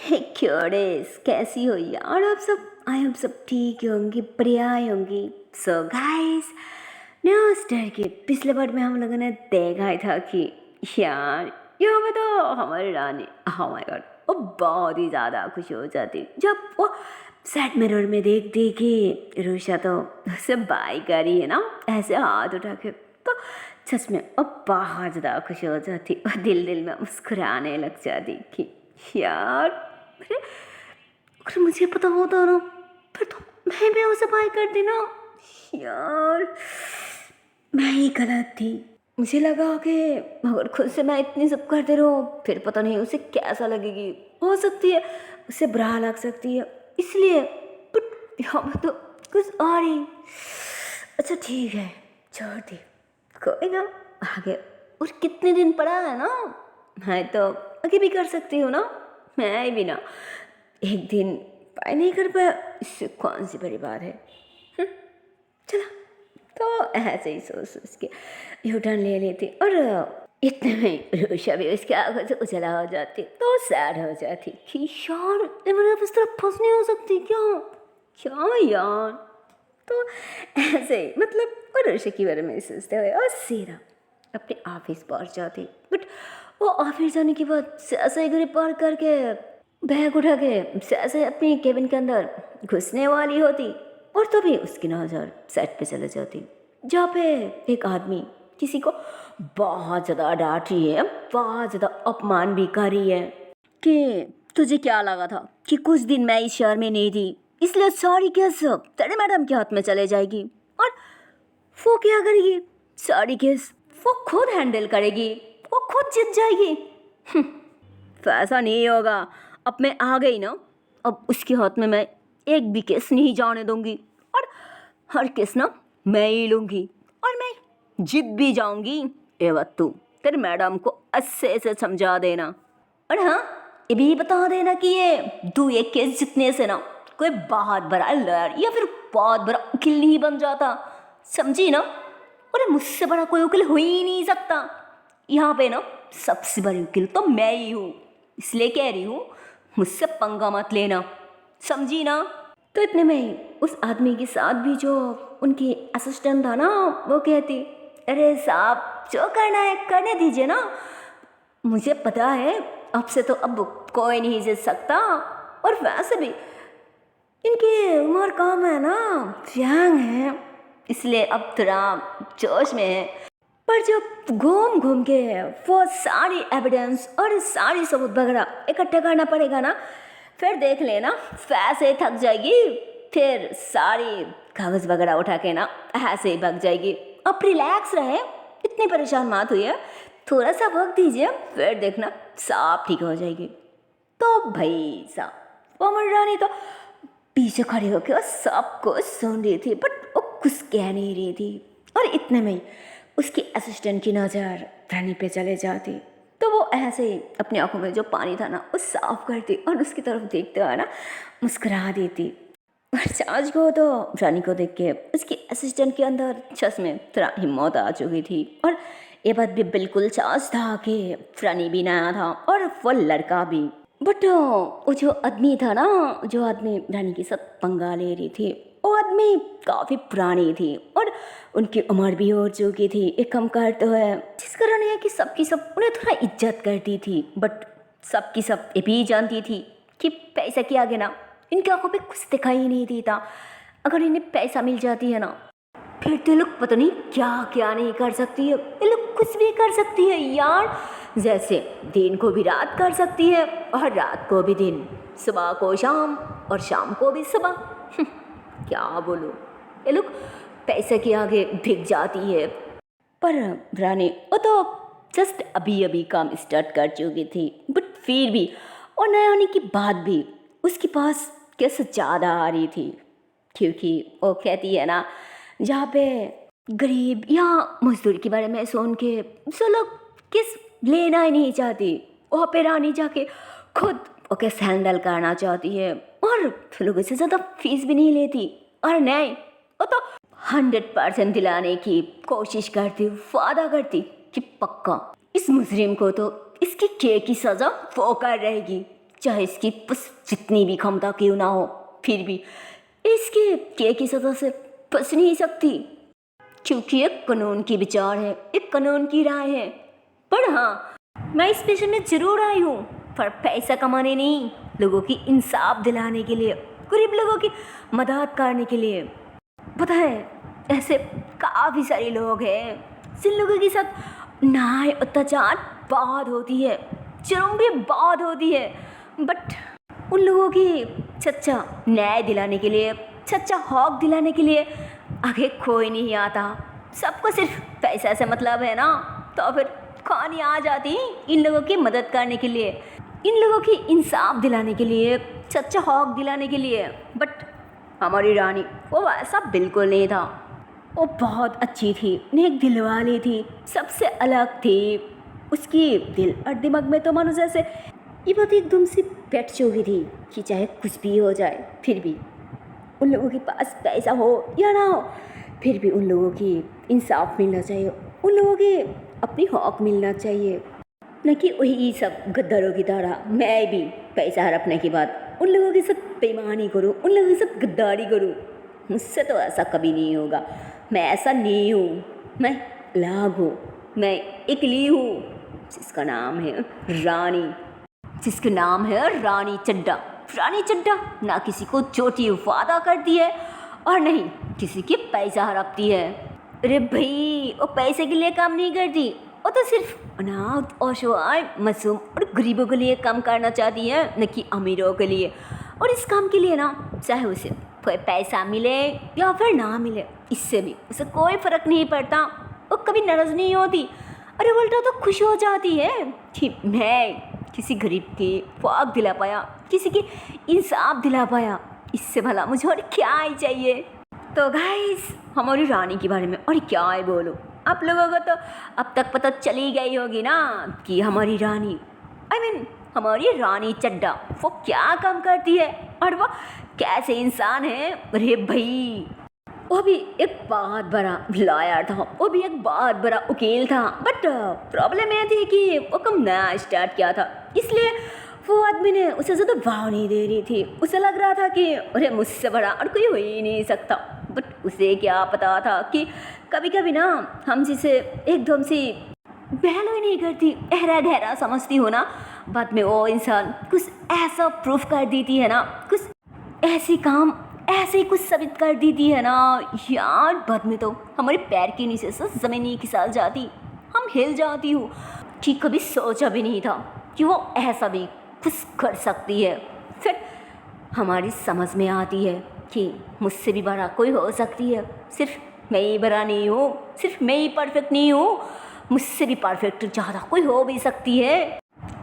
हे क्योड़ेस, कैसी हो यार आप सब? आई होप सब ठीक होंगी, बढ़िया होंगी। सो गाइस, न्यूज़ के पिछले पार्ट में हम लोगों ने देखा ही था कि यार यहाँ पे तो हमारी रानी, oh my god, वो बहुत ही ज़्यादा खुश हो जाती जब वो साइड मिरर में देखती कि रुषा तो उससे बाय कर रही है ना, ऐसे हाथ उठा के। तो सच में वो बहुत ज़्यादा खुश हो जाती और दिल दिल में मुस्कुराने लग जाती कि यार अरे अगर मुझे पता होता ना फिर तो मैं भी उसे बाय कर देना। यार मैं ही गलत थी। मुझे लगा कि अगर खुद से मैं इतनी सब करते रहो फिर पता नहीं उसे कैसा लगेगी, हो सकती है उसे बुरा लग सकती है, इसलिए बट यहाँ पर तो कुछ और ही। अच्छा ठीक है, छोड़ दी, कोई ना, आगे और कितने दिन पड़ा है ना, मैं तो आगे भी कर सकती हूँ ना। मैं भी ना एक दिन बाय नहीं कर पाया, इससे कौन सी बड़ी बात है। चला तो ऐसे ही सोच सोच के यू टर्न ले लेती और इतने में रुषा भी उसके आगे से उछला हो जाती तो सैड हो जाती कि यार मैंने इस तरह फंस नहीं हो सकती क्या, क्या यार। तो ऐसे ही मतलब वो रुषा के बारे में सोचते हुए और सीधा अपने ऑफिस पहुंच जाती। बट वो ऑफिस जाने के बाद ऐसे ही घर पार करके बैग उठा के ऐसे अपनी केबिन के अंदर घुसने वाली होती और तभी उसकी नज़र सेट पे चले जाती जहाँ पे एक आदमी किसी को बहुत ज़्यादा डांट रही है, बहुत ज़्यादा अपमान भी कर रही है कि तुझे क्या लगा था कि कुछ दिन मैं इस शहर में नहीं थी इसलिए सारी केस तेरे मैडम के हाथ में चले जाएगी और वो क्या करेगी, सारी केस वो खुद हैंडल करेगी, वो खुद जीत जाएगी। तो ऐसा नहीं होगा, अब मैं आ गई ना, अब उसके हाथ में मैं एक भी केस नहीं जाने दूंगी और हर केस ना मैं ही लूंगी और मैं जीत भी जाऊंगी। ये बात तू तेरे मैडम को अच्छे से समझा देना और हाँ ये भी बता देना कि ये दो एक केस जीतने से ना कोई बहुत बड़ा लॉयर या फिर बहुत बड़ा वकील नहीं बन जाता, समझी ना। अरे मुझसे बड़ा कोई वकील हो ही नहीं सकता, यहाँ पे ना सबसे बड़ी वकील तो मैं ही हूँ, इसलिए कह रही हूँ मुझसे पंगा मत लेना, समझी ना। तो इतने में ही उस आदमी के साथ भी जो उनकी असिस्टेंट था ना वो कहती अरे साहब जो करना है करने दीजिए ना, मुझे पता है आपसे तो अब कोई नहीं जीत सकता और वैसे भी इनकी उम्र कम है ना, यंग है, इसलिए अब थोड़ा जोश में है। पर जब घूम घूम के वो सारी एविडेंस और सारी सबूत वगैरह इकट्ठा करना पड़ेगा ना, फिर देख लेना वैसे थक जाएगी, फिर सारी कागज़ वगैरह उठा के ना ऐसे ही भाग जाएगी। अब रिलैक्स रहे, इतनी परेशान मत हुई, थोड़ा सा वक्त दीजिए, फिर देखना सब ठीक हो जाएगी। तो भाई साहब वो अमर रानी तो पीछे खड़ी होकर सब कुछ सुन रही थी बट वो कुछ कह नहीं रही थी और इतने में ही उसकी असिस्टेंट की नज़र रानी पे चले जाती तो वो ऐसे ही अपनी आंखों में जो पानी था ना वो साफ करती और उसकी तरफ देखते हुए ना मुस्कुरा देती। और चार्ज को तो रानी को देख के उसकी असिस्टेंट के अंदर सच में थोड़ा हिम्मत आ चुकी थी और ये बात भी बिल्कुल चार्ज था कि रानी भी नया था और वो लड़का भी। बट वो जो आदमी था ना, जो आदमी रानी के साथ पंगा ले रही थी, वो आदमी काफ़ी पुरानी थी और उनकी उम्र भी हो चुकी थी एक कम करते हुए, जिस कारण यह कि सबकी सब उन्हें थोड़ा इज्जत करती थी। बट सबकी सब ये भी जानती थी कि पैसा के आगे ना इनकी आंखों पे कुछ दिखाई ही नहीं देता, अगर इन्हें पैसा मिल जाती है ना फिर तो लोग पता नहीं क्या क्या नहीं कर सकती है, ये लोग कुछ भी कर सकती है यार, जैसे दिन को भी रात कर सकती है और रात को भी दिन, सुबह को शाम और शाम को भी सुबह। क्या बोलूं, ये लोग पैसे के आगे बिक जाती है। पर रानी वो तो जस्ट अभी अभी काम स्टार्ट कर चुकी थी बट फिर भी और नया होने के बाद भी उसके पास कैसे ज़्यादा आ रही थी, क्योंकि वो कहती है ना जहाँ पे गरीब या मजदूर के बारे में सुन के जो लोग किस लेना ही नहीं चाहती, वहाँ पे रानी जाके खुद ओके हैंडल करना चाहती है और लोगों से ज़्यादा फीस भी नहीं लेती और नहीं वो तो 100% दिलाने की कोशिश करती, वादा करती कि पक्का इस मुजरिम को तो इसकी के की सज़ा वो कर रहेगी, चाहे इसकी जितनी भी क्षमता क्यों ना हो, फिर भी इसके किए की सजा से बच नहीं सकती, क्योंकि एक कानून की विचार है, एक कानून की राय है। पर हाँ, मैं इस पेशे में जरूर आई हूँ, पर पैसा कमाने नहीं, लोगों की इंसाफ दिलाने के लिए, गरीब लोगों की मदद करने के लिए। पता है, ऐसे काफ़ी सारे लोग हैं जिन लोगों के साथ न्याय अत्याचार बहुत होती है, जुर्म भी बहुत होती है, बट उन लोगों की सच्चा न्याय दिलाने के लिए, सच्चा हक दिलाने के लिए आगे कोई नहीं आता। सबको सिर्फ पैसा से मतलब है ना, तो फिर कौन आ जाती इन लोगों की मदद करने के लिए, इन लोगों की इंसाफ दिलाने के लिए, सच्चा हक दिलाने के लिए। बट हमारी रानी वो ऐसा बिल्कुल नहीं था। वो बहुत अच्छी थी, नेक दिल वाली थी, सबसे अलग थी। उसकी दिल और दिमाग में तो मानो जैसे ये बात एकदम से बैठ चुकी थी कि चाहे कुछ भी हो जाए, फिर भी उन लोगों के पास पैसा हो या ना हो, फिर भी उन लोगों की इंसाफ मिलना चाहिए, उन लोगों के अपनी हक मिलना चाहिए। न कि वही सब गद्दारों की तरह मैं भी पैसा हड़पने के बाद उन लोगों के साथ बेईमानी करूं, उन लोगों के साथ गद्दारी करूं। मुझसे तो ऐसा कभी नहीं होगा। मैं ऐसा नहीं हूँ, मैं अलग हूँ, मैं अकेली हूँ, जिसका नाम है रानी, जिसका नाम है रानी चड्ढा। रानी चड्ढा ना किसी को चोटी वादा करती है और नहीं किसी के पैसा हड़पती है। अरे भाई, वो पैसे के लिए काम नहीं करती, वो तो सिर्फ अनाथ, असहाय, मासूम और गरीबों के लिए काम करना चाहती है, न कि अमीरों के लिए। और इस काम के लिए ना, चाहे उसे कोई पैसा मिले या फिर ना मिले, इससे भी उसे कोई फ़र्क नहीं पड़ता। वो कभी नाराज़ नहीं होती, अरे उल्टा तो खुश हो जाती है कि मैं किसी गरीब की हक दिला पाया, किसी की इंसाफ दिला पाया, इससे भला मुझे और क्या ही चाहिए। तो गाइस, हमारी रानी के बारे में और क्या ही बोलूं। आप लोगों को तो अब तक पता चली गई होगी ना कि हमारी रानी हमारी रानी चड्ढा वो क्या काम करती है और वो कैसे इंसान है। अरे भाई, वो भी एक बहुत बड़ा लॉयर था, वो भी एक बहुत बड़ा वकील था, बट प्रॉब्लम ये थी कि वो कम नया स्टार्ट किया था, इसलिए वो आदमी ने उसे ज़्यादा भाव नहीं दे रही थी। उसे लग रहा था कि अरे मुझसे बड़ा और कोई हो ही नहीं सकता। बट उसे क्या पता था कि कभी कभी ना हम जिसे एकदम से वैल्यू ही नहीं करती, गहरा गहरा समझती हो ना, बाद में वो इंसान कुछ ऐसा प्रूफ कर देती है ना, कुछ ऐसी काम ऐसे ही कुछ साबित कर देती है ना यार, बाद में तो हमारे पैर के नीचे से ज़मीन ही खिसक जाती, हम हिल जाती हूँ कि कभी सोचा भी नहीं था कि वो ऐसा भी कुछ कर सकती है। फिर हमारी समझ में आती है कि मुझसे भी बड़ा कोई हो सकती है, सिर्फ मैं ही बड़ा नहीं हूँ, सिर्फ मैं ही परफेक्ट नहीं हूँ, मुझसे भी परफेक्ट ज़्यादा कोई हो भी सकती है।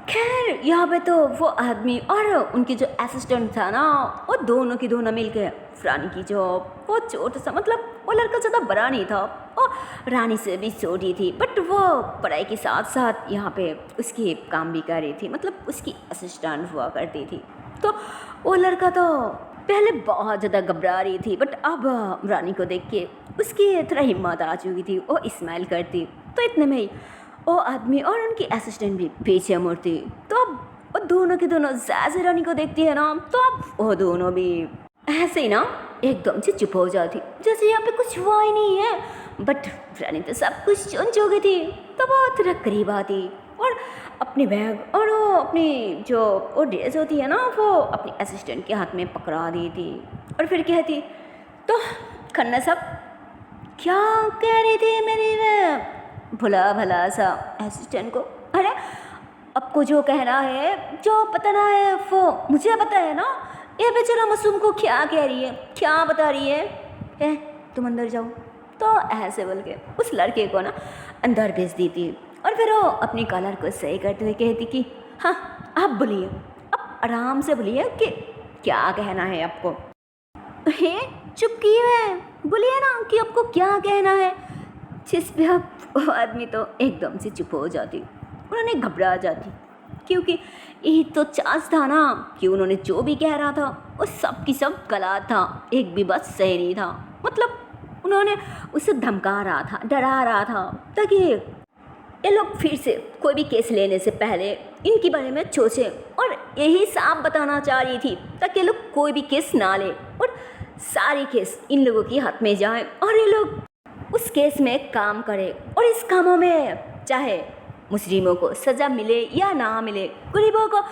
खैर, यहाँ पे तो वो आदमी और उनकी जो असिस्टेंट था ना, वो दोनों की दोनों मिल के रानी की जो वो छोटा सा, मतलब वो लड़का ज़्यादा बड़ा नहीं था, वो रानी से भी छोटी थी, बट वो पढ़ाई के साथ साथ यहाँ पे उसकी काम भी कर रही थी, मतलब उसकी असिस्टेंट हुआ करती थी। तो वो लड़का तो पहले बहुत ज़्यादा घबरा रही थी, बट अब रानी को देख के उसकी थोड़ा हिम्मत आ चुकी थी, वो स्माइल करती। तो इतने में ही वो आदमी और उनकी असिस्टेंट भी पीछे मुड़ती, तो अब वो दोनों के दोनों जैसे रानी को देखती है ना, तो अब वो दोनों भी ऐसे ही ना एकदम से चुप हो जाती, जैसे यहाँ पे कुछ हुआ ही नहीं है। बट रानी तो सब कुछ सुन चुकी थी, तो वो थोड़ा करीब आती और अपनी बैग और वो अपनी जो वो ड्रेस होती है ना, वो अपनी असिस्टेंट के हाथ में पकड़ा दी थी और फिर कहती, तो खन्ना साहब क्या कह रही थी मेरी वे भला भला सा असिस्टेंट को, अरे आपको जो कहना है, जो बताना है, वो मुझे पता है ना, ये बेचारा मासूम को क्या कह रही है, क्या बता रही है, तुम अंदर जाओ। तो ऐसे बोल के उस लड़के को ना अंदर भेज दी थी और फिर वो अपनी कॉलर को सही करते हुए कहती कि हाँ आप बोलिए, आप आराम से बोलिए कि क्या कहना है आपको। चुप किए है, बोलिए ना कि आपको क्या कहना है। जिस पे अब आदमी तो एकदम से चुप हो जाती, उन्होंने घबरा जाती, क्योंकि यही तो चांस था ना कि उन्होंने जो भी कह रहा था वो सब की सब गलत था, एक भी बात सही नहीं था। मतलब उन्होंने उसे धमका रहा था, डरा रहा था, ताकि ये लोग फिर से कोई भी केस लेने से पहले इनके बारे में सोचे और यही साफ बताना चाह रही थी ताकि लोग कोई भी केस ना ले और सारे केस इन लोगों के हाथ में जाए और ये लोग उस केस में काम करें और इस कामों में चाहे मुस्लिमों को सज़ा मिले या ना मिले, गरीबों को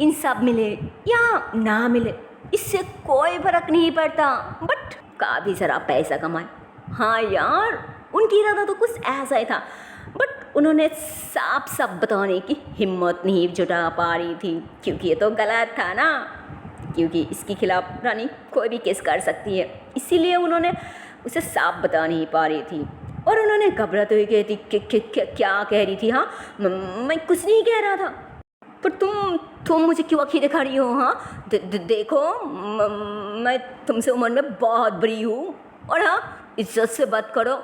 इंसाफ मिले या ना मिले, इससे कोई फर्क नहीं पड़ता, बट काफ़ी सारा पैसा कमाए। हाँ यार, उनकी इरादा तो कुछ ऐसा ही था, बट उन्होंने साफ साफ बताने की हिम्मत नहीं जुटा पा रही थी क्योंकि ये तो गलत था ना, क्योंकि इसके खिलाफ रानी कोई भी केस कर सकती है, इसीलिए उन्होंने उसे साफ बता नहीं पा रही थी। और उन्होंने घबराते हुए कहती क्या कह रही थी? हाँ, मैं कुछ नहीं कह रहा था, पर तुम मुझे क्यों आँखें दिखा रही हो? हाँ देखो, मैं तुमसे उम्र में बहुत बड़ी हूँ और हाँ, इज्जत से बात करो।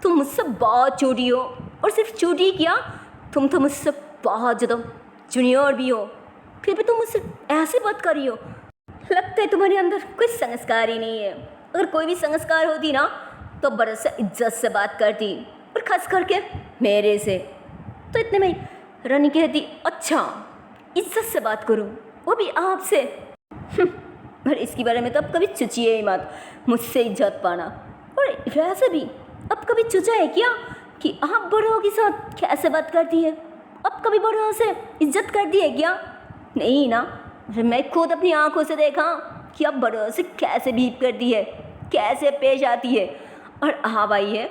तुम मुझसे बहुत छोटी हो और सिर्फ छोटी क्या, तुम तो मुझसे बहुत ज़्यादा जूनियर भी हो, फिर भी तुम मुझसे ऐसे बात कर रही हो। लगता है तुम्हारे अंदर कोई संस्कार ही नहीं है। अगर कोई भी संस्कार होती ना तो बड़े से इज्जत से बात करती, और खास करके मेरे से। तो इतने में रानी कहती, अच्छा इज्जत से बात करूं, वो भी आपसे? पर इसके बारे में तो अब कभी सोचिए ही मत, मुझसे इज्जत पाना। और वैसे भी अब कभी सोचा है क्या कि आप बड़ों के साथ कैसे बात करती है? अब कभी बड़ों से इज्जत करती है क्या? नहीं ना। मैं खुद अपनी आंखों से देखा कि अब बड़ों से कैसे बिहेव करती है, कैसे पेश आती है। और अब आई है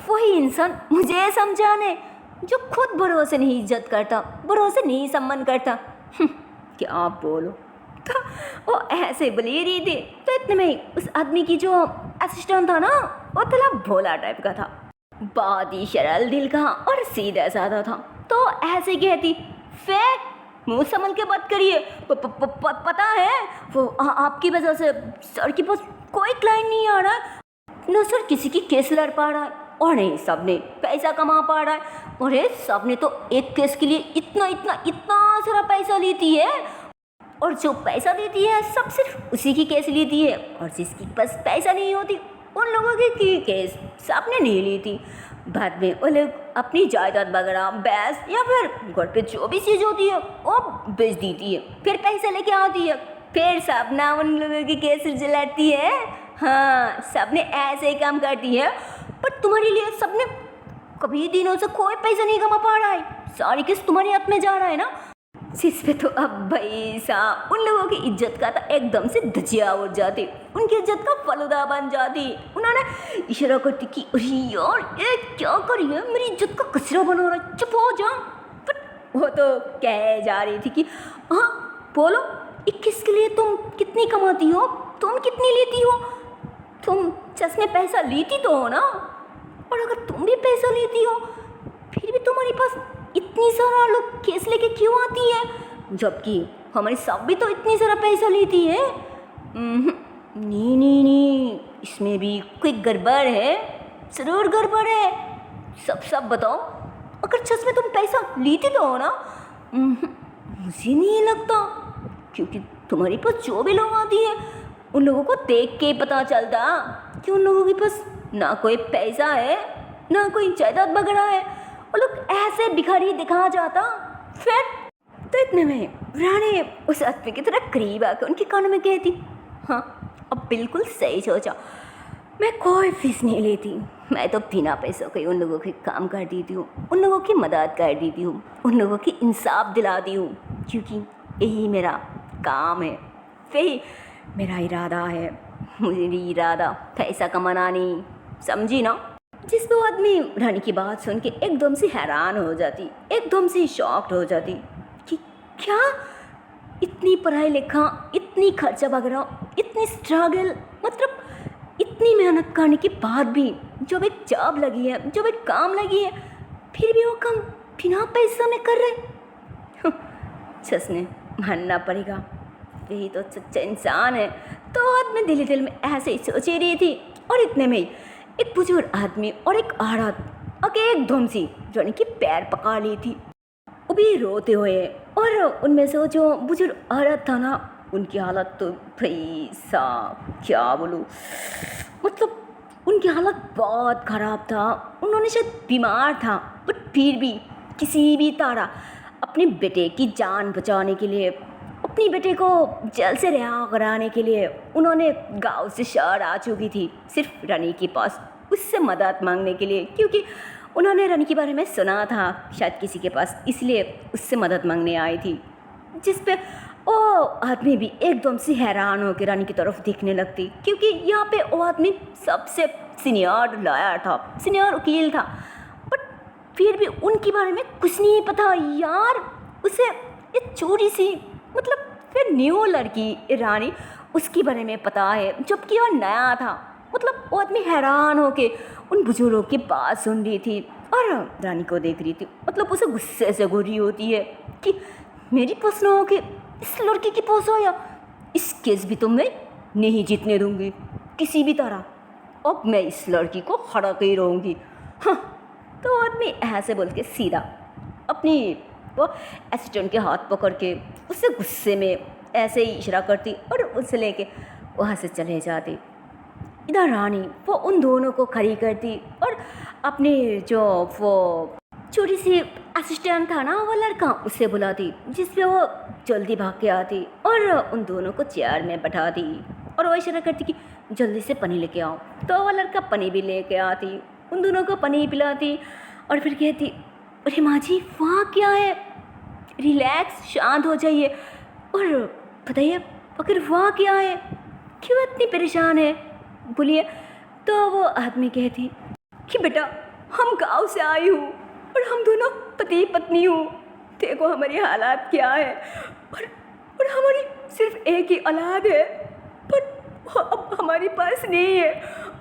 वही इंसान मुझे समझाने जो खुद बड़ों से नहीं इज्जत करता, बड़ों से नहीं सम्मान करता। क्या आप बोलो। तो वो ऐसे बोली रही थी, तो इतने में उस आदमी की जो असिस्टेंट था ना, वो थोड़ा भोला टाइप का था, बहुत ही सरल दिल का और सीधा साधा था। तो ऐसे कहती, फेक मुँह संभल के बात करिए। पता है वो आपकी वजह से सर के पास कोई क्लाइंट नहीं आ रहा है, न सर किसी की केस लड़ पा रहा है, और नहीं सबने पैसा कमा पा रहा है। और सबने तो एक केस के लिए इतना इतना इतना सारा पैसा लेती है, और जो पैसा देती है सब सिर्फ उसी की केस लेती है, और जिसकी पास पैसा नहीं होती उन लोगों की केस सबने नहीं लेती। बाद में वो लोग अपनी जायदाद वगैरह बैस या फिर घर पे जो भी चीज़ होती है वो बेच देती है, फिर पैसे लेके आती है, फिर सब ना उन लोगों की केस लड़ती है। हाँ, सबने ऐसे ही काम करती है, पर तुम्हारे लिए सबने कभी दिनों से कोई पैसा नहीं कमा पा रहा है, सारी केस तुम्हारे हाथ में जा रहा है ना, जिस पे तो अब भाई साहब उन लोगों की इज्जत का तो एकदम से धजिया उड़ जाती, उनकी इज्जत का फलूदा बन जाती। उन्होंने इशारा करती कि अरे यार ये क्या कर रही है, मेरी इज्जत का कचरा बना रहा है, चुप हो जा। बट वो तो कह जा रही थी कि हाँ बोलो, 21 के लिए तुम कितनी कमाती हो, तुम कितनी लेती हो? तुम सच में पैसा लेती तो हो ना, और अगर तुम भी पैसा लेती हो फिर भी तुम्हारे पास इतनी सारा लोग केस लेके क्यों आती है, जबकि हमारी सब भी तो इतनी सारा पैसा लेती है। नहीं, इसमें भी कोई गड़बड़ है, ज़रूर गड़बड़ है। सब बताओ, अगर सच में तुम पैसा लेती तो हो ना? मुझे नहीं लगता, क्योंकि तुम्हारे पास जो भी लोग आती है उन लोगों को देख के पता चलता कि उन लोगों के पास ना कोई पैसा है ना कोई जायदाद वगैरह है, वो लोग ऐसे भिखारी दिखा जाता। फिर तो इतने में रानी उस आदमी की तरह करीब आकर उनके कानों में कहती, हाँ अब बिल्कुल सही सोचा, मैं कोई फीस नहीं लेती, मैं तो बिना पैसों के उन लोगों के काम कर देती हूँ, उन लोगों की मदद कर देती हूँ, उन लोगों की इंसाफ दिलाती हूँ, क्योंकि यही मेरा काम है, यही मेरा इरादा है। मेरी इरादा पैसा कमाना नहीं, समझी ना? जिस वो आदमी रानी की बात सुन के एकदम से हैरान हो जाती, एकदम से शॉक्ड हो जाती कि क्या इतनी पढ़ाई लिखा, इतनी खर्चा वगैरह, इतनी स्ट्रगल, मतलब इतनी मेहनत करने के बाद भी जब एक जॉब लगी है, जब एक काम लगी है, फिर भी वो काम बिना पैसा में कर रहे। सच ने मानना पड़ेगा, यही तो सच्चा इंसान है। तो आदमी दिल में ऐसे ही सोच ही रही थी, और इतने में एक बुजुर्ग आदमी और एक औरत आके एकदम सी रानी की पैर पकड़ ली थी, वो भी रोते हुए। और उनमें से वो जो बुजुर्ग औरत था ना, उनकी हालत तो भाई साहब क्या बोलूँ, मतलब उनकी हालत बहुत ख़राब था। उन्होंने शायद बीमार था, बट फिर भी किसी भी तरह अपने बेटे की जान बचाने के लिए, अपनी बेटे को जेल से रिहा कराने के लिए उन्होंने गांव से शहर आ चुकी थी सिर्फ रानी के पास उससे मदद मांगने के लिए, क्योंकि उन्होंने रानी के बारे में सुना था शायद किसी के पास, इसलिए उससे मदद मांगने आई थी। जिस पे वो आदमी भी एकदम से हैरान होकर रानी की तरफ देखने लगती, क्योंकि यहाँ पे वो आदमी सबसे सीनियर लॉयर था, सीनियर वकील था, बट फिर भी उनके बारे में कुछ नहीं पता यार। उसे ये चोरी सी मतलब फिर न्यू लड़की रानी उसके बारे में पता है, जबकि वो नया था। मतलब वो आदमी हैरान होके उन बुजुर्गों की बात सुन रही थी और रानी को देख रही थी। मतलब उसे गुस्से से घुरी होती है कि मेरी पास ना हो के इस लड़की के पास हो, या इस केस भी तो मैं नहीं जीतने दूंगी किसी भी तरह, अब मैं इस लड़की को हरा के ही रहूँगी। हाँ, तो आदमी ऐसे बोल के सीधा अपनी वो असिस्टेंट के हाथ पकड़ के उससे गुस्से में ऐसे ही इशारा करती और उसे लेके वहाँ से चले जाती। इधर रानी वो उन दोनों को खड़ी करती और अपने जो वो छोटी सी असिस्टेंट था ना वो लड़का, उससे बुलाती, जिसपे वो जल्दी भाग के आती और उन दोनों को चेयर में बैठाती और वो इशारा करती कि जल्दी से पानी लेके आओ। तो वो लड़का पानी भी लेके आती, उन दोनों को पानी पिलाती और फिर कहती अरे माँ जी वहाँ क्या है, रिलैक्स शांत हो जाइए और बताइए आखिर वहाँ क्या है, क्यों इतनी परेशान है, बोलिए। तो वो आदमी कहती कि बेटा हम गांव से आई हूँ और हम दोनों पति पत्नी हूँ, देखो हमारी हालात क्या है और हमारी सिर्फ एक ही औलाद है, पर वो अब हमारे पास नहीं है,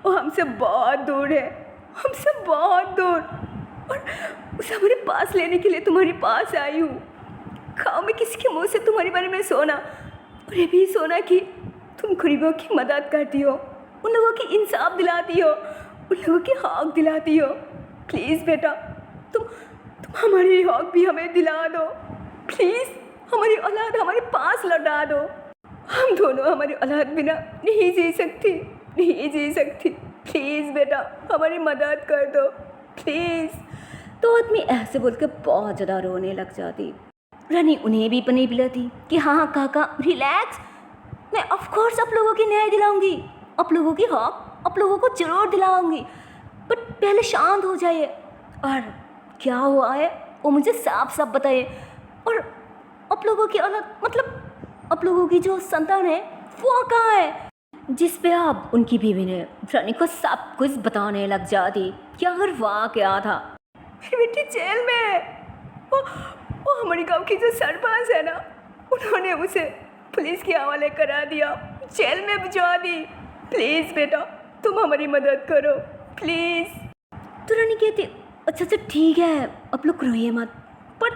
वो हमसे बहुत दूर है, हमसे बहुत दूर, और उसे हमारे पास लेने के लिए तुम्हारे पास आई हूँ। गाँव में किसी के मुँह से तुम्हारे बारे में सुना और ये भी सुना कि तुम गरीबों की मदद करती हो, उन लोगों की इंसाफ दिलाती हो, उन लोगों की हक दिलाती हो। प्लीज़ बेटा तुम हमारी हक भी हमें दिला दो, प्लीज़ हमारी औलाद हमारे पास लौटा दो, हम दोनों हमारी औलाद बिना नहीं जी सकती, नहीं जी सकती, प्लीज़ बेटा हमारी मदद कर दो प्लीज़। तो आदमी ऐसे बोल के बहुत ज़्यादा रोने लग जाती। रानी उन्हें भी पानी पिलाती कि हाँ काका रिलैक्स, मैं ऑफ कोर्स आप लोगों की न्याय दिलाऊंगी, आप लोगों की हक आप लोगों को ज़रूर दिलाऊंगी, बट पहले शांत हो जाइए और क्या हुआ है वो मुझे साफ साफ बताइए, और आप लोगों की औलाद मतलब आप लोगों की जो संतान है वो कहाँ है। जिस पे आप उनकी बीवी ने रानी को सब कुछ बताने लग जाती कि आखिर वहाँ क्या था। मेरी बेटी जेल में है, वो हमारे गांव की जो सरपंच है ना, उन्होंने उसे पुलिस के हवाले करा दिया, जेल में भिजवा दी, प्लीज़ बेटा तुम हमारी मदद करो प्लीज़। तो रानी कहती अच्छा अच्छा ठीक है आप लोग रोइए मत, पर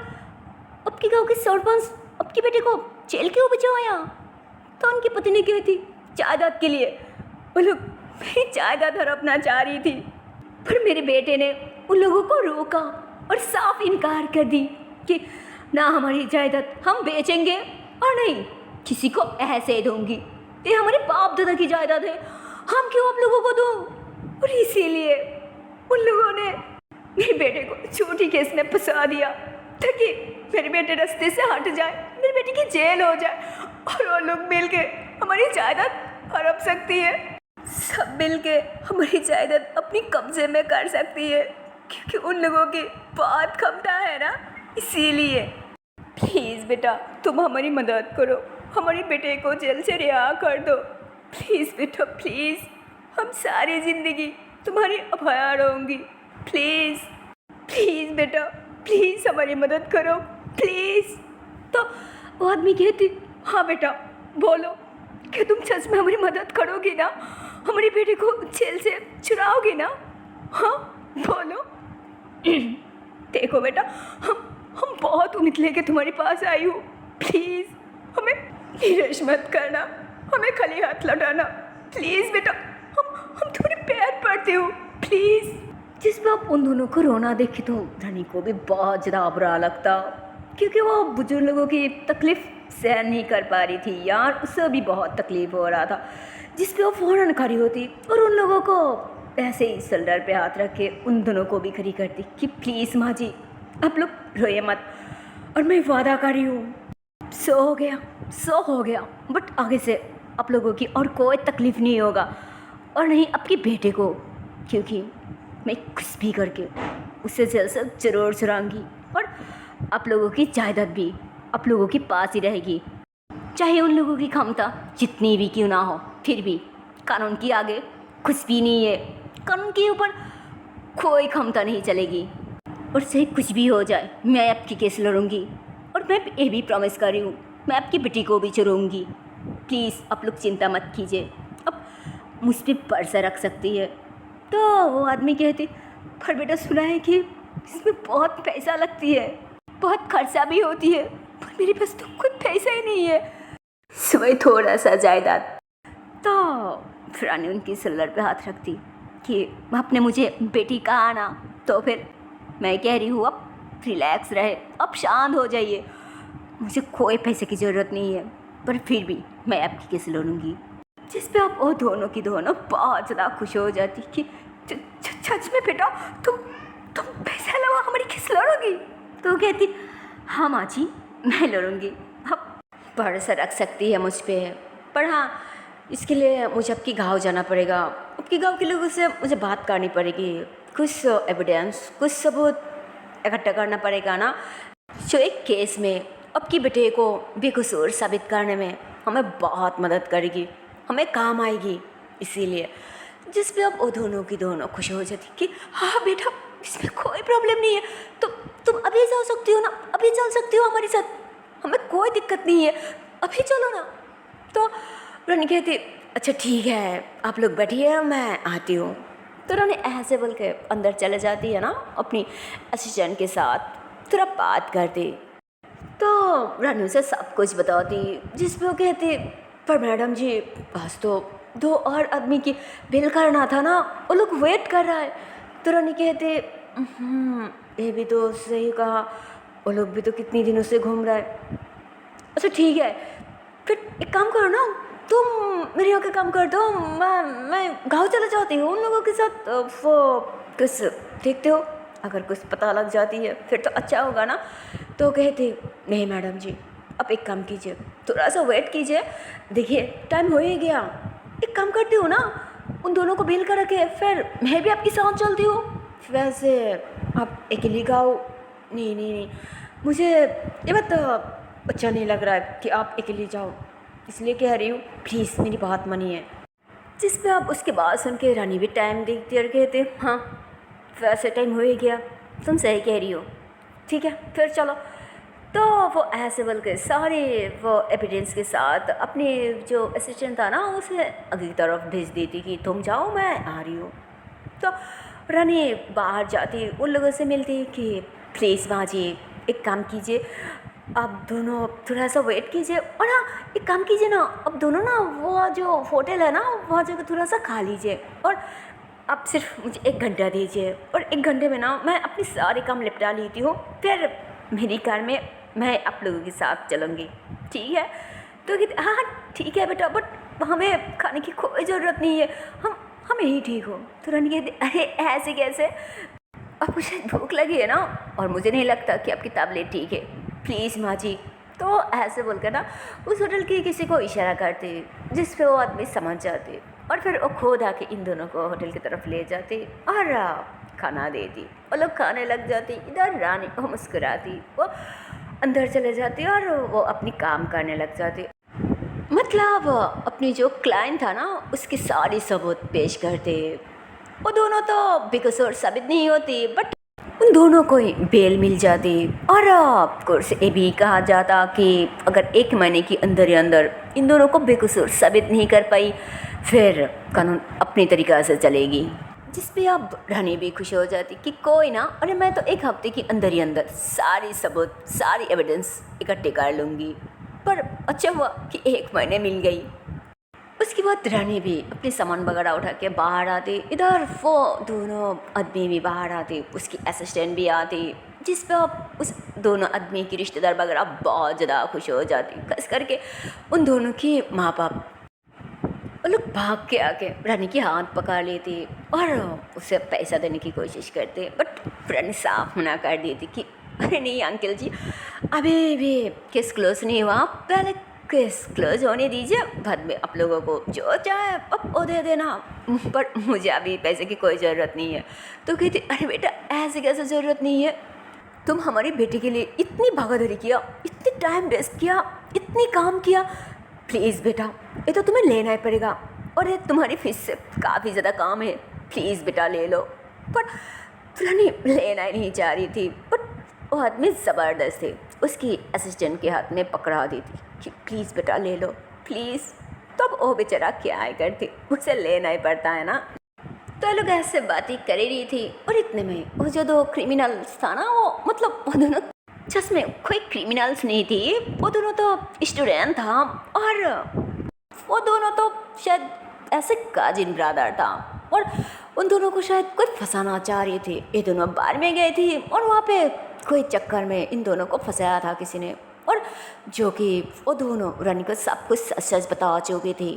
आपके गांव के सरपंच आपके बेटे को जेल क्यों भिजवाया। तो उनकी पत्नी कहती जायदाद के लिए, वो लोग मेरी जायदाद हड़पना चाह रही थी, पर मेरे बेटे ने उन लोगों को रोका और साफ इनकार कर दी कि ना हमारी जायदाद हम बेचेंगे और नहीं किसी को ऐसे दूंगी, ये हमारे बाप दादा की जायदाद है, हम क्यों आप लोगों को दूं। और इसीलिए उन लोगों ने मेरे बेटे को झूठी केस में फंसा दिया ताकि मेरे बेटे रास्ते से हट जाए, मेरे बेटे की जेल हो जाए और वो लोग मिल के हमारी जायदाद हड़प सकती है, सब मिल के हमारी जायदाद अपनी कब्जे में कर सकती है, क्योंकि उन लोगों की बहुत क्षमता है ना। इसीलिए प्लीज़ बेटा तुम हमारी मदद करो, हमारे बेटे को जेल से रिहा कर दो प्लीज़ बेटा प्लीज़, हम सारी ज़िंदगी तुम्हारी अभया रहूँगी, प्लीज़ प्लीज़ बेटा प्लीज़ हमारी मदद करो प्लीज़। तो वो आदमी कहती हाँ बेटा बोलो क्या तुम सच में हमारी मदद करोगी ना, हमारे बेटे को जेल से छुड़ाओगी ना, हाँ बोलो। देखो बेटा हम बहुत उम्मीद लेके तुम्हारे पास आई हूँ, प्लीज़ हमें निराश मत करना, हमें खाली हाथ लौटाना प्लीज़ बेटा, हम तुम्हारे पैर पड़ते हो प्लीज़। जिस पर आप उन दोनों को रोना देखे तो रानी को भी बहुत ज़्यादा बुरा लगता, क्योंकि वो बुजुर्ग लोगों की तकलीफ़ सहन नहीं कर पा रही थी यार, उससे भी बहुत तकलीफ़ हो रहा था। जिस पे वो फ़ौरन खड़ी होती और उन लोगों को ऐसे ही शोल्डर पे हाथ रख के उन दोनों को भी खड़ी करती कि प्लीज़ माँ जी आप लोग रोइए मत, और मैं वादा कर रही हूँ सो हो गया, बट आगे से आप लोगों की और कोई तकलीफ़ नहीं होगा, और नहीं आपके बेटे को, क्योंकि मैं कुछ भी करके उससे जल्द ज़रूर चुराऊंगी, और आप लोगों की जायदाद भी आप लोगों के पास ही रहेगी। चाहे उन लोगों की क्षमता जितनी भी क्यों ना हो, फिर भी कानून के आगे कुछ भी नहीं है। कानून के ऊपर कोई क्षमता नहीं चलेगी, और चाहे कुछ भी हो जाए मैं आपकी केस लड़ूंगी, और मैं ये भी प्रॉमिस कर रही हूँ मैं आपकी बेटी को भी चुराऊंगी। प्लीज़ आप लोग चिंता मत कीजिए, अब मुझ पर भरोसा रख सकती है। तो वो आदमी कहते, पर बेटा सुना है कि इसमें बहुत पैसा लगती है, बहुत खर्चा भी होती है, पर मेरे पास तो कुछ पैसा ही नहीं है, सिवाय थोड़ा सा जायदाद। तो रानी उनकी सल्लर पे हाथ रखती कि आपने मुझे बेटी कहा ना, तो फिर मैं कह रही हूँ अब रिलैक्स रहे, अब शांत हो जाइए, मुझे कोई पैसे की ज़रूरत नहीं है, पर फिर भी मैं आपकी केस लड़ूंगी। जिस पे आप वो दोनों की दोनों बहुत ज़्यादा खुश हो जाती कि सच में बेटा तुम पैसा लगा हमारी केस लड़ोगी? तो कहती, हाँ माँ जी मैं लड़ूंगी, आप भरोसा रख सकती है मुझ पर, पर हाँ इसके लिए मुझे आपकी गाँव जाना पड़ेगा, आपके गाँव के लोगों से मुझे बात करनी पड़ेगी, कुछ एविडेंस कुछ सबूत इकट्ठा करना पड़ेगा ना, जो एक केस में आपकी बेटे को बेकसूर साबित करने में हमें बहुत मदद करेगी, हमें काम आएगी। इसीलिए जिस पे अब वो दोनों की दोनों खुश हो जाती कि हाँ बेटा इसमें कोई प्रॉब्लम नहीं है, तुम अभी जा सकती हो ना, अभी चल सकती हो हमारे साथ, हमें कोई दिक्कत नहीं है, अभी चलो ना। तो रानी कहती, अच्छा ठीक है आप लोग बैठिए मैं आती हूँ। तो रानी ऐसे बोल के अंदर चले जाती है ना अपनी असिस्टेंट के साथ, थोड़ा बात करती। तो रानी उसे सब कुछ बताती, जिस पे वो कहती, पर मैडम जी बस तो 2 और आदमी की बिल करना था ना, वो लोग वेट कर रहा है। तो रानी कहती, ये भी तो सही कहा, वो लोग भी तो कितनी दिनों से घूम रहा है। अच्छा ठीक है फिर एक काम करो ना, तुम मेरे यहाँ का काम कर दो, मैं गाँव चला जाती हूँ उन लोगों के साथ, वो कुछ देखते हो अगर कुछ पता लग जाती है फिर तो अच्छा होगा ना। तो कहते, नहीं मैडम जी अब एक काम कीजिए, थोड़ा सा वेट कीजिए, देखिए टाइम हो ही गया, एक काम करती हूँ ना उन दोनों को बिल कर रखे, फिर मैं भी आपके साथ चलती हूँ। वैसे आप अकेली गाओ, नहीं मुझे ये बात अच्छा नहीं लग रहा है कि आप अकेली जाओ, इसलिए कह रही हूँ प्लीज़ मेरी बात मानिए। जिस पे आप उसके बाद सुन के रानी भी टाइम देखती और कहते, हाँ वैसे टाइम हो ही गया, तुम सही कह रही हो, ठीक है फिर चलो। तो वो ऐसे बोल के सारे वो एविडेंस के साथ अपने जो असिस्टेंट था ना उसे अगली तरफ भेज देती कि तुम जाओ मैं आ रही हूँ। तो रानी बाहर जाती, उन लोगों से मिलती कि प्लीज़ माँ जी एक काम कीजिए, आप दोनों थोड़ा सा वेट कीजिए, और हाँ एक काम कीजिए ना, अब दोनों ना वो जो होटल है ना वहाँ जगह थोड़ा सा खा लीजिए, और आप सिर्फ मुझे 1 घंटा दीजिए, और 1 घंटे में ना मैं अपनी सारे काम निपटा लेती हूँ, फिर मेरी कार में मैं आप लोगों के साथ चलूँगी, ठीक है। तो कहते, हाँ ठीक है बेटा, बट हमें खाने की कोई ज़रूरत नहीं है, हम यही ठीक हो। तो रानी कहती, अरे ऐसे कैसे, अब मुझे भूख लगी है ना, और मुझे नहीं लगता कि आपकी तबीयत ठीक है, प्लीज़ माँ जी। तो ऐसे बोलकर ना उस होटल की किसी को इशारा करते, जिस पे वो आदमी समझ जाते, और फिर वो खुद आके इन दोनों को होटल की तरफ ले जाते और खाना देती, वो लोग खाने लग जाती। इधर रानी को मुस्कुराती, वो अंदर चले जाती और वो अपनी काम करने लग जाती, मतलब अपनी जो क्लाइंट था ना उसकी सारी सबूत पेश करते। वो दोनों तो बेकसूर साबित नहीं होती, बट उन दोनों को ही बेल मिल जाती, और कोर्स ये भी कहा जाता कि अगर 1 महीने के अंदर ही अंदर इन दोनों को बेकसूर साबित नहीं कर पाई फिर कानून अपनी तरीक़ा से चलेगी। जिस पे अब रानी भी खुश हो जाती कि कोई ना, अरे मैं तो 1 हफ्ते के अंदर ही अंदर सारी सबूत सारी एविडेंस इकट्ठे कर लूँगी। पर अच्छा हुआ कि 1 महीने मिल गई। उसके बाद रानी भी अपने सामान वगैरह उठा के बाहर आती, इधर वो दोनों आदमी भी बाहर आते, उसकी असिस्टेंट भी आती, जिस पे अब उस दोनों आदमी की रिश्तेदार वगैरह बहुत ज़्यादा खुश हो जाती, खास करके उन दोनों के माँ बाप। वो लोग भाग के आके रानी की हाथ पकड़ लेती और उसे पैसा देने की कोशिश करते, बट रानी साफ मना कर देती कि अरे नहीं अंकल जी, अभी भी केस क्लोज नहीं हुआ, पहले केस क्लोज होने दीजिए, बाद में आप लोगों को जो चाहे अब वो दे देना, पर मुझे अभी पैसे की कोई ज़रूरत नहीं है। तो कहती अरे बेटा ऐसे कैसे ज़रूरत नहीं है, तुम हमारी बेटी के लिए इतनी भागादौड़ी किया, इतनी टाइम वेस्ट किया, इतनी काम किया, प्लीज़ बेटा ये तो तुम्हें लेना ही पड़ेगा, और ये तुम्हारी फीस से काफ़ी ज़्यादा काम है, प्लीज़ बेटा ले लो। पर रानी लेना ही नहीं चाह रही थी, बट वो आदमी ज़बरदस्त थे, उसकी असिस्टेंट के हाथ में पकड़ा दी थी कि प्लीज़ बेटा ले लो प्लीज़। तब वो बेचारा क्या ही करती, उसे लेना ही पड़ता है ना। तो लोग ऐसे बातें कर ही रही थी, और इतने में वो जो दो क्रिमिनल्स था ना, वो मतलब वो दोनों सच में कोई क्रिमिनल्स नहीं थी, वो दोनों तो स्टूडेंट था, और वो दोनों तो शायद ऐसे काजिन ब्रदर था, और उन दोनों को शायद कोई फंसाना चाह रही थी। ये दोनों बार में गए थे और वहाँ पे कोई चक्कर में इन दोनों को फंसाया था किसी ने, और जो कि वो दोनों रानी को सब कुछ सच सच बता चुकी थी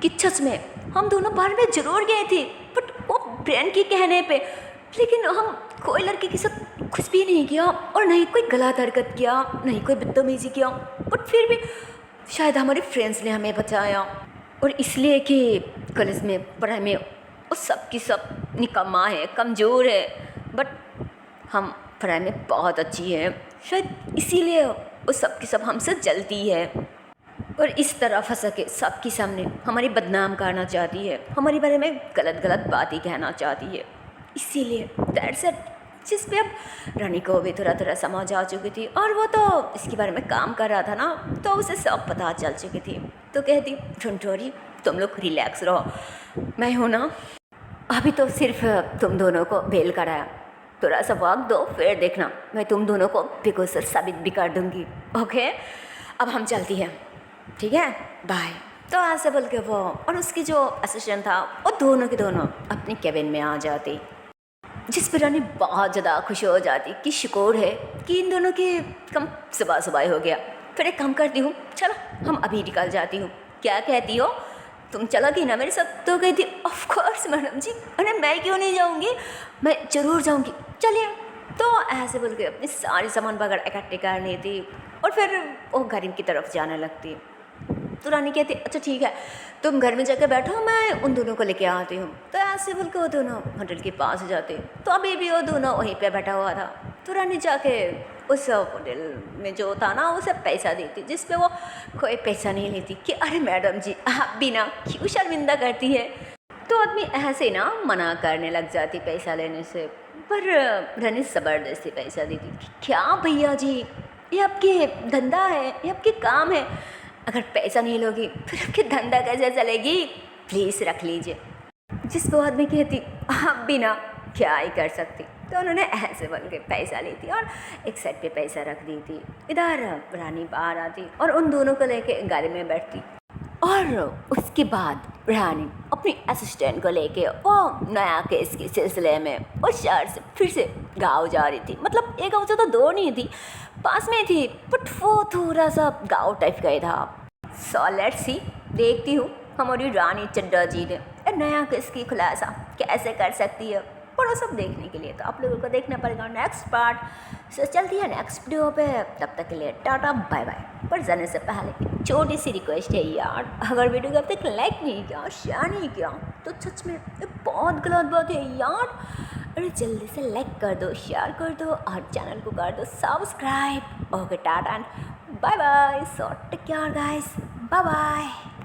कि सच में हम दोनों बार में ज़रूर गए थे, बट वो फ्रेंड के कहने पे, लेकिन हम कोई लड़के के साथ कुछ भी नहीं किया, और नहीं कोई गलत हरकत किया, नहीं कोई बदतमीजी किया, बट फिर भी शायद हमारे फ्रेंड्स ने हमें बचाया, और इसलिए कि कॉलेज में पढ़ाई में वो सब की सब निकम्मा है, कमज़ोर है, बट हम पढ़ाई में बहुत अच्छी है, शायद इसीलिए वो सब की सब हमसे जलती है, और इस तरह फंसा के सबके सामने हमारी बदनाम करना चाहती है, हमारे बारे में गलत गलत बातें कहना चाहती है। इसीलिए दैट्स इट, जिस पे अब रानी को भी थोड़ा थोड़ा समझ आ चुकी थी, और वो तो इसके बारे में काम कर रहा था ना, तो उसे सब पता चल चुकी थी। तो कहती डोंट वरी, तुम लोग रिलैक्स रहो, मैं हूँ ना, अभी तो सिर्फ तुम दोनों को बेल कराया, थोड़ा सा वक्त दो, फिर देखना मैं तुम दोनों को बेगुसर साबित भी कर दूँगी। ओके अब हम चलती हैं, ठीक है बाय। तो ऐसे बोल के वो और उसकी जो असिस्टेंट था वो दोनों के दोनों अपने केबिन में आ जाते, जिस पर रानी बहुत ज़्यादा खुश हो जाती कि शुक्र है कि इन दोनों के कम सुबह सुबह हो गया। फिर एक काम करती हूँ, चलो हम अभी निकल जाती हूँ, क्या कहती हो, तुम चलोगी ना मेरे साथ? तो कहती ऑफ कोर्स मैडम जी, अरे मैं क्यों नहीं जाऊँगी, मैं ज़रूर जाऊँगी, चलिए। तो ऐसे बोल के अपनी सारी सामान वगैरह इकट्ठे कर लेती और फिर वो घर की तरफ जाने लगती। तो रानी कहती अच्छा ठीक है, तुम घर में जाकर बैठो, मैं उन दोनों को लेके आती हूँ। तो ऐसे बोल के वो दोनों होटल के पास जाते। तो अभी भी वो दोनों वहीं पे बैठा हुआ था। तो रानी जाके उस होटल में जो था ना उसे पैसा देती, जिस पे वो कोई पैसा नहीं लेती कि अरे मैडम जी आप भी ना क्यों शर्मिंदा करती है। तो आदमी ऐसे ना मना करने लग जाती पैसा लेने से, पर रानी ज़बरदस्ती पैसा देती कि क्या भैया जी ये आपके धंधा है, ये आपके काम है, अगर पैसा नहीं लोगी फिर आपकी धंधा कैसे चलेगी, प्लीज़ रख लीजिए। जिस वो आदमी कहती आप भी ना क्या ही कर सकती। तो उन्होंने ऐसे बोल के पैसा ली थी और एक साइड पे पैसा रख दी थी। इधर रानी बाहर आती और उन दोनों को लेके गाड़ी में बैठती, और उसके बाद रानी अपनी असिस्टेंट को लेके वो नया केस के सिलसिले में उस शहर से फिर से गाँव जा रही थी। मतलब एक गाँव से तो दो नहीं थी, पास में थी, बट वो थोड़ा सा गाँव टाइप का ही था। सो लेट्स सी, देखती हूँ हमारी रानी चड्डा जी ने नया केस की खुलासा कैसे कर सकती है। और वो सब देखने के लिए तो आप लोगों को देखना पड़ेगा नेक्स्ट पार्ट। सो चलती है नेक्स्ट वीडियो पे, तब तक के लिए टाटा बाय बाय। पर जाने से पहले छोटी सी रिक्वेस्ट है यार, अगर वीडियो को अब तक लाइक नहीं किया, शेयर नहीं किया तो सच में ये बहुत गलत बात है यार। अरे जल्दी से लाइक कर दो, शेयर कर दो और चैनल को कर दो subscribe. Okay tata and bye bye. So take care guys, bye bye.